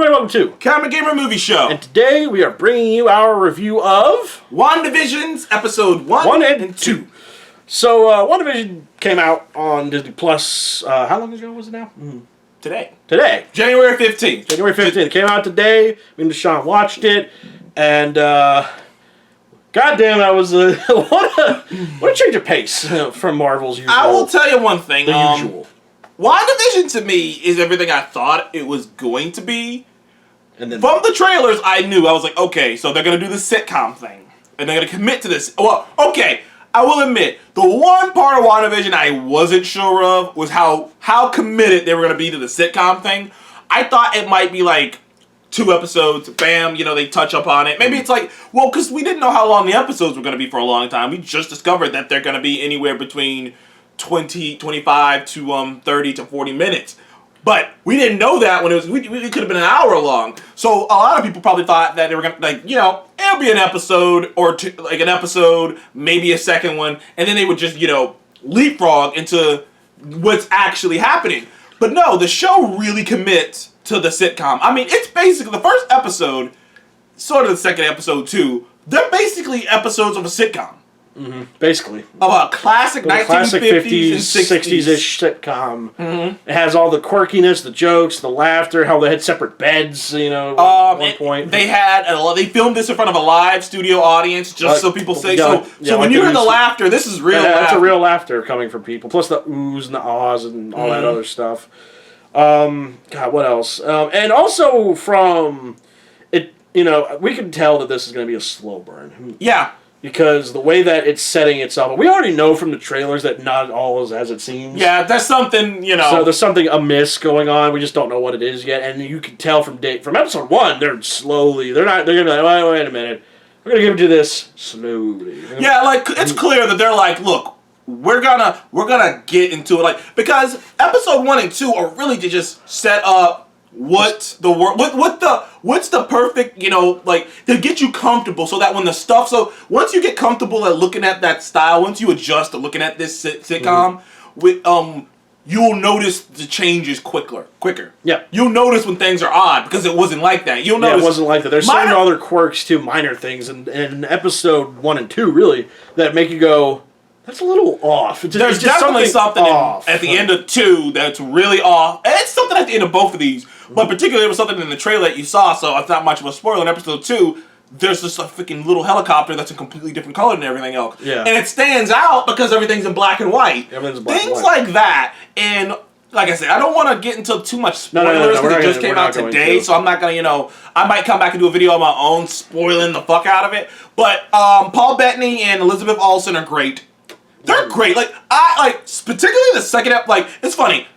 everybody, welcome to Comic Gamer Movie Show. And today we are bringing you our review of WandaVision's episode 1 and 2. So, WandaVision came out on Disney Plus, how long ago was it now? Today. January 15th. January 15th. It came out today. Me and Deshaun watched it. And, goddamn, that was what a change of pace from Marvel's usual. I will tell you one thing. The usual. WandaVision to me is everything I thought it was going to be. And then from the trailers, I knew. I was like, okay, so they're going to do the sitcom thing. And they're going to commit to this. Well, okay, I will admit, the one part of WandaVision I wasn't sure of was how committed they were going to be to the sitcom thing. I thought it might be like 2 episodes, bam, they touch up on it. Maybe it's like, well, because we didn't know how long the episodes were going to be for a long time. We just discovered that they're going to be anywhere between 25 to 30 to 40 minutes. But we didn't know that when it could have been an hour long. So a lot of people probably thought that they were going to, it'll be an episode or two, like an episode, maybe a second one, and then they would just, leapfrog into what's actually happening. But no, the show really commits to the sitcom. I mean, it's basically the first episode, sort of the second episode too. They're basically episodes of a sitcom. Mm-hmm. Basically. Of a classic 1950s and 60s-ish sitcom. Mm-hmm. It has all the quirkiness, the jokes, the laughter, how they had separate beds, at one point. They filmed this in front of a live studio audience, just so people say. So when you hear the laughter, this is real laughter. That's a real laughter coming from people. Plus the oohs and the ahs and all that other stuff. God, what else? And also from it, we can tell that this is going to be a slow burn. Yeah. Because the way that it's setting itself, we already know from the trailers that not all is as it seems. Yeah, there's something, So there's something amiss going on. We just don't know what it is yet, and you can tell from episode 1, they're gonna be like, wait a minute, we're gonna give it to this slowly. Yeah, like it's clear that they're like, look, we're gonna get into it, because episode 1 and 2 are really to just set up what's the perfect, to get you comfortable so that when the stuff, so once you get comfortable at looking at that style, once you adjust to looking at this sitcom, you'll notice the changes quicker. Yeah. You'll notice when things are odd because it wasn't like that. You'll notice. Yeah, it wasn't like that. There's certain other quirks too, minor things in episode 1 and 2 really that make you go, that's a little off. There's definitely something off at the end of 2 that's really off. And it's something at the end of both of these. But particularly, it was something in the trailer that you saw, so it's not much of a spoiler. In episode 2, there's this freaking little helicopter that's a completely different color than everything else. Yeah. And it stands out because everything's in black and white. Everything's black and white. Things like that. And like I said, I don't want to get into too much spoilers because it just came out today, so I'm not going to, I might come back and do a video on my own spoiling the fuck out of it. But Paul Bettany and Elizabeth Olsen are great. They're great. Particularly the second episode. It's funny.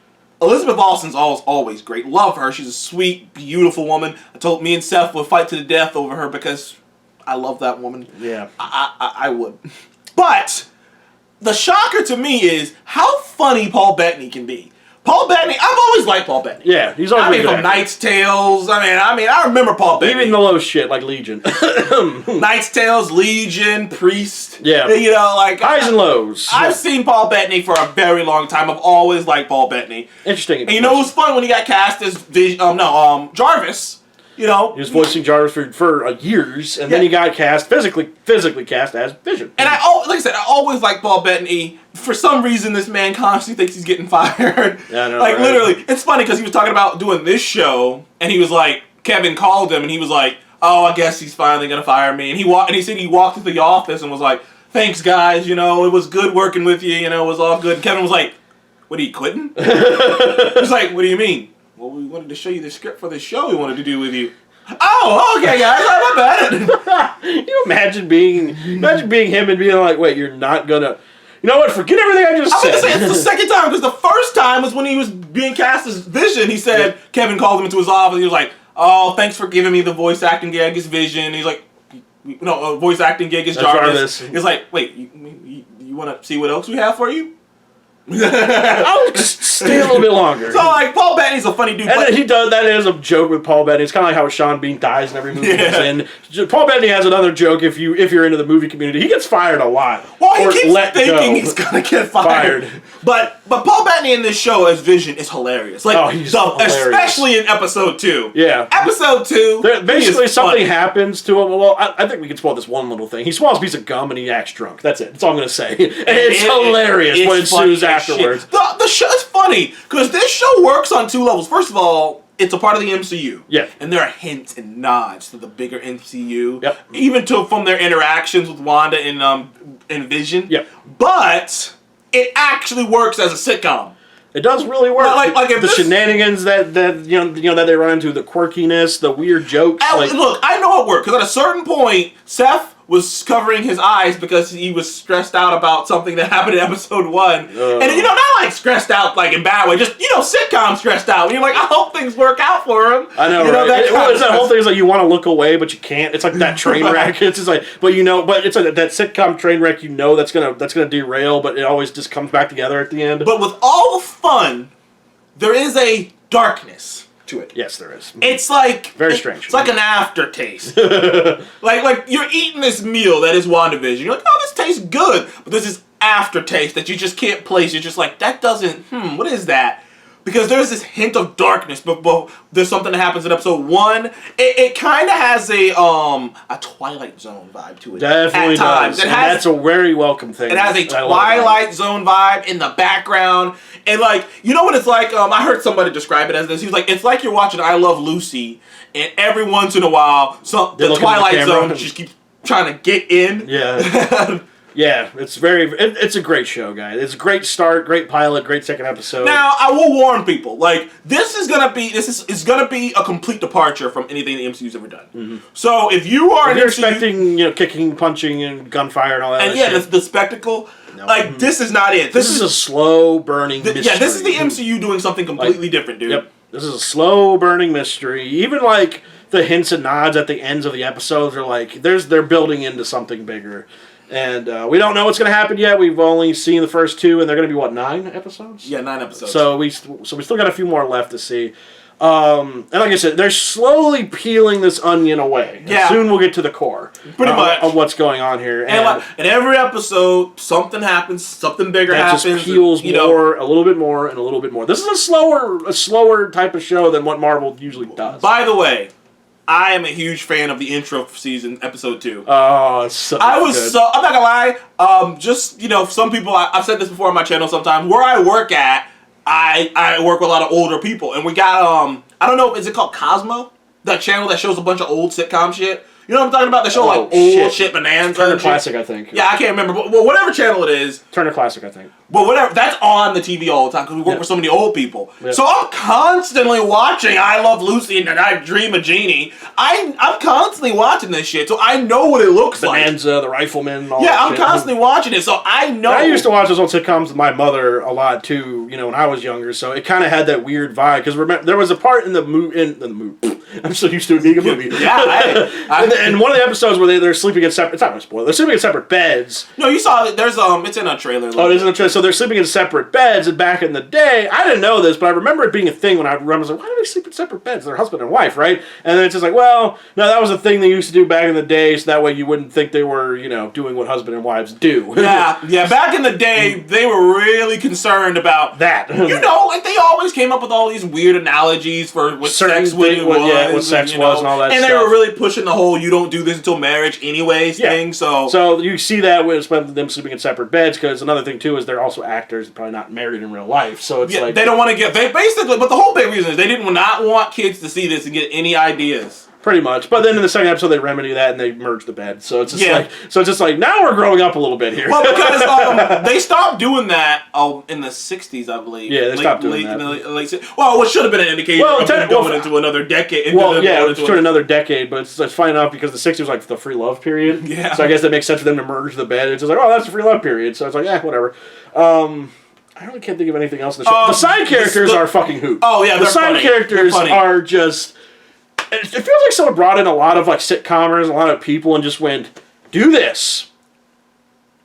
Elizabeth Olsen's always great. Love her. She's a sweet, beautiful woman. I told me and Seth would fight to the death over her because I love that woman. Yeah. I would. But the shocker to me is how funny Paul Bettany can be. Paul Bettany, I've always liked Paul Bettany. Yeah, he's always from Knight's Tales. I remember Paul Bettany. Even the low shit like Legion. Knight's Tales, Legion, Priest. Yeah. Highs and lows. I've seen Paul Bettany for a very long time. I've always liked Paul Bettany. Interesting. And it was fun when he got cast as Jarvis. He was voicing Jarvis for years, and then he got cast physically cast as Vision. And I always liked Paul Bettany. For some reason, this man constantly thinks he's getting fired. Yeah, I know, right? Literally, it's funny because he was talking about doing this show, and he was like, Kevin called him, and he was like, "Oh, I guess he's finally gonna fire me." And he said he walked into the office and was like, "Thanks, guys. It was good working with you. It was all good." And Kevin was like, "What, are you quitting?" He's like, "What do you mean?" "Well, we wanted to show you the script for this show we wanted to do with you." "Oh, okay, guys, I'm bad." You imagine being him and being like, "Wait, you're not gonna? You know what? Forget everything I just said." I'm gonna say it's the second time because the first time was when he was being cast as Vision. He said Kevin called him into his office. He was like, "Oh, thanks for giving me the voice acting gig as Vision." He's like, "No, voice acting gig as Jarvis." He's like, "Wait, you want to see what else we have for you?" I'll just stay a little bit longer. So like Paul Bettany's a funny dude. And then he does that is a joke with Paul Bettany. It's kind of like how Sean Bean dies in every movie he's in. Paul Bettany has another joke if you're into the movie community. He gets fired a lot. Well, he keeps thinking he's gonna get fired. But Paul Bettany in this show as Vision is hilarious. Like he's hilarious. Especially in episode 2. Yeah. Episode 2. Basically something happens to him. Well, I think we can spoil this one little thing. He swallows a piece of gum and he acts drunk. That's it. That's all I'm gonna say. And it's hilarious what ensues afterwards. The show is funny because this show works on 2 levels. First of all, it's a part of the MCU. Yeah. And there are hints and nods to the bigger MCU. Yep. Even from their interactions with Wanda and Vision. Yep. But it actually works as a sitcom. It does really work. Like if the shenanigans that that they run into, the quirkiness, the weird jokes. Look, I know it worked because at a certain point, Seth was covering his eyes because he was stressed out about something that happened in episode 1. And not like stressed out like in bad way, just sitcom stressed out. And you're like, I hope things work out for him. I know, right? It's that whole thing is like you want to look away, but you can't. It's like that train wreck. It's just like, but it's like that sitcom train wreck. That's gonna derail, but it always just comes back together at the end. But with all the fun, there is a darkness to it. Yes, there is. It's like very strange. It's like an aftertaste. like you're eating this meal that is WandaVision. You're like, oh, this tastes good, but there's this aftertaste that you just can't place. You're just like, that doesn't. What is that? Because there's this hint of darkness, but there's something that happens in episode 1. It kind of has a Twilight Zone vibe to it. Definitely at times. does. That's a very welcome thing. It has a Twilight Zone vibe in the background. And like, you know what it's like? I heard somebody describe it as this. He was like, it's like you're watching I Love Lucy, and every once in a while, the Twilight Zone just keeps trying to get in. Yeah. Yeah, it's a great show, guys. It's a great start, great pilot, great second episode. Now, I will warn people, like, this is gonna be a complete departure from anything the MCU's ever done. Mm-hmm. So if you're expecting, kicking, punching, and gunfire and all that, and the spectacle, this is not it. This is a slow burning mystery. Yeah, this is the MCU doing something completely different, dude. Yep, this is a slow burning mystery. Even like the hints and nods at the ends of the episodes are like they're building into something bigger. And we don't know what's going to happen yet. We've only seen the first 2, and they're going to be, 9 episodes? Yeah, 9 episodes. So we still got a few more left to see. And like I said, they're slowly peeling this onion away. Yeah. Soon we'll get to the core. Pretty much. Of what's going on here. And every episode, something happens, something bigger happens. Just peels more, a little bit more, and a little bit more. This is a slower type of show than what Marvel usually does. By the way, I am a huge fan of the intro season, episode 2. Oh, it's so good. I'm not gonna lie, some people, I've said this before on my channel sometimes, where I work at, I work with a lot of older people, and we got, I don't know, is it called Cosmo? That channel that shows a bunch of old sitcom shit? You know what I'm talking about? They show old shit bonanza. Turner Classic, I think. Yeah, I can't remember. But whatever channel it is. Turner Classic, I think. But whatever, that's on the TV all the time because we work with so many old people. Yep. So I'm constantly watching I Love Lucy and I Dream of Jeannie. I'm constantly watching this shit, so I know what it looks like. Bonanza, the Rifleman, all that Yeah, I'm shit. constantly watching it, so I know. I used to watch those old sitcoms with my mother a lot too, when I was younger, so it kind of had that weird vibe. Because remember, there was a part in the movie. I'm so used to it being a movie. Yeah, and one of the episodes where they're sleeping in separate. It's not a spoiler. They're sleeping in separate beds. No, you saw it. There's it's in a trailer. Oh, it is in a trailer. So they're sleeping in separate beds. And back in the day, I didn't know this, but I remember it being a thing when I was like, why do they sleep in separate beds? They're husband and wife, right? And then it's just like, well, no, that was a thing they used to do back in the day, so that way you wouldn't think they were, doing what husband and wives do. Yeah. Back in the day, they were really concerned about that. Like they always came up with all these weird analogies for what sex was. Yeah, what sex was and all that stuff. And they were really pushing the whole "you don't do this until marriage, anyways" thing. So you see that with them sleeping in separate beds, because another thing too is they're also actors, probably not married in real life. So it's like they don't want to get but the whole big reason is they did not want kids to see this and get any ideas. Pretty much, but then in the second episode they remedy that and they merge the bed. So it's just like now we're growing up a little bit here. Well, because they stopped doing that in the '60s, I believe. Yeah, they stopped doing that. What should have been an indicator of going into another decade. It's another decade, but it's funny enough because the '60s was like the free love period. Yeah. So I guess that makes sense for them to merge the bed. It's just like, oh, that's the free love period. So it's like, whatever. I really can't think of anything else in the show. The side characters are fucking hoot. Oh yeah, the side characters are just. It feels like someone brought in a lot of like sitcomers, a lot of people, and just went, do this.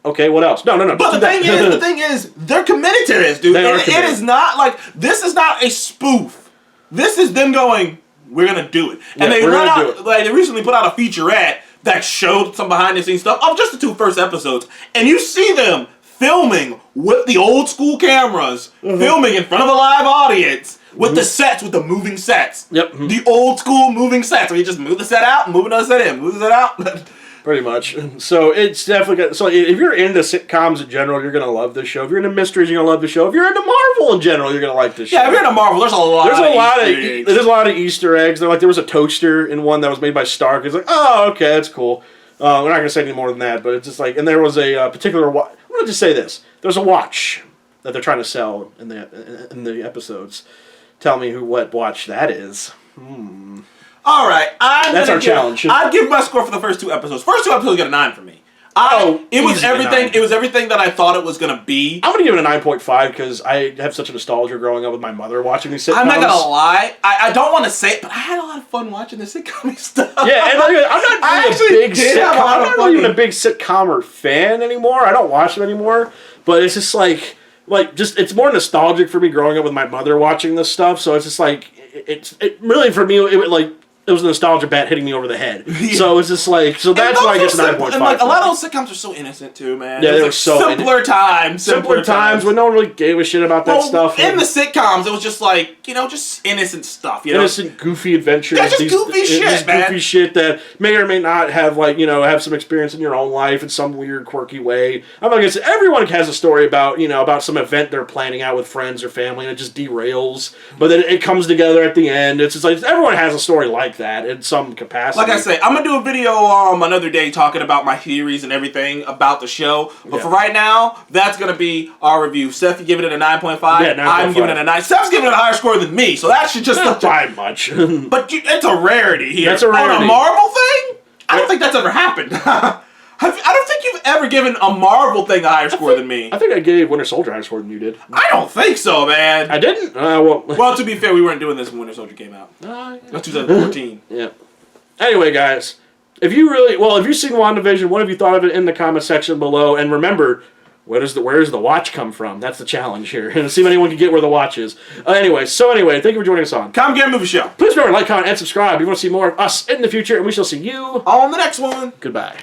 Okay, what else? No. But the thing is, they're committed to this, dude. It is not like this is not a spoof. This is them going, we're gonna do it. And they run out like they recently put out a featurette that showed some behind the scenes stuff of just the 2 first episodes. And you see them filming with the old school cameras, filming in front of a live audience. With the sets, with the moving sets. Yep. The old school moving sets. Where you just move the set out, move another set in, move the set out. Pretty much. So it's definitely so if you're into sitcoms in general, you're gonna love this show. If you're into mysteries, you're gonna love the show. If you're into Marvel in general, you're gonna like this show. Yeah, if you're into Marvel, there's a lot of Easter eggs. There was a toaster in one that was made by Stark. It's like, oh, okay, that's cool. We're not gonna say any more than that, but it's just like, and there was a particular. I'm gonna just say this: there's a watch that they're trying to sell in the episodes. Tell me what watch that is. All right, that's our challenge. I'd give my score for the first 2 episodes. First 2 episodes get a 9 for me. It was everything. It was everything that I thought it was gonna be. I'm gonna give it a 9.5 because I have such a nostalgia growing up with my mother watching these sitcoms. I'm not gonna lie. I don't want to say it, but I had a lot of fun watching the sitcom stuff. Yeah, and I'm not even a big sitcomer fan anymore. I don't watch them anymore, but it's just like it's more nostalgic for me growing up with my mother watching this stuff. So it's just like it really for me it was a nostalgia bat hitting me over the head. Yeah. So it's just like that's why I get 9.5. And a lot of those sitcoms are so innocent too, man. Yeah, they were so simpler times when no one really gave a shit about that stuff. In the sitcoms, it was just like just innocent stuff. Innocent, goofy adventures. Yeah, just goofy shit, man. Goofy shit that may or may not have have some experience in your own life in some weird, quirky way. I'm like I said, everyone has a story about some event they're planning out with friends or family, and it just derails. But then it comes together at the end. It's just like everyone has a story like that in some capacity. Like I say, I'm gonna do a video another day talking about my theories and everything about the show. But for right now, that's gonna be our review. Seth, you giving it a 9.5. Yeah, 9.5. I'm giving it a 9. Seth's giving it a higher score than me, so that should just not by much. But it's a rarity here. That's a rarity. On a Marvel thing, I don't think that's ever happened. I don't think you've ever given a Marvel thing a higher score than me. I think I gave Winter Soldier a higher score than you did. I don't think so, man. I didn't? Well, to be fair, we weren't doing this when Winter Soldier came out. That's 2014. Yeah. Anyway, guys, if you've seen WandaVision, what have you thought of it in the comment section below? And remember, where does the watch come from? That's the challenge here. And see if anyone can get where the watch is. Anyway, thank you for joining us on Common Game Movie Show. Please remember to like, comment, and subscribe if you want to see more of us in the future, and we shall see you on the next one. Goodbye.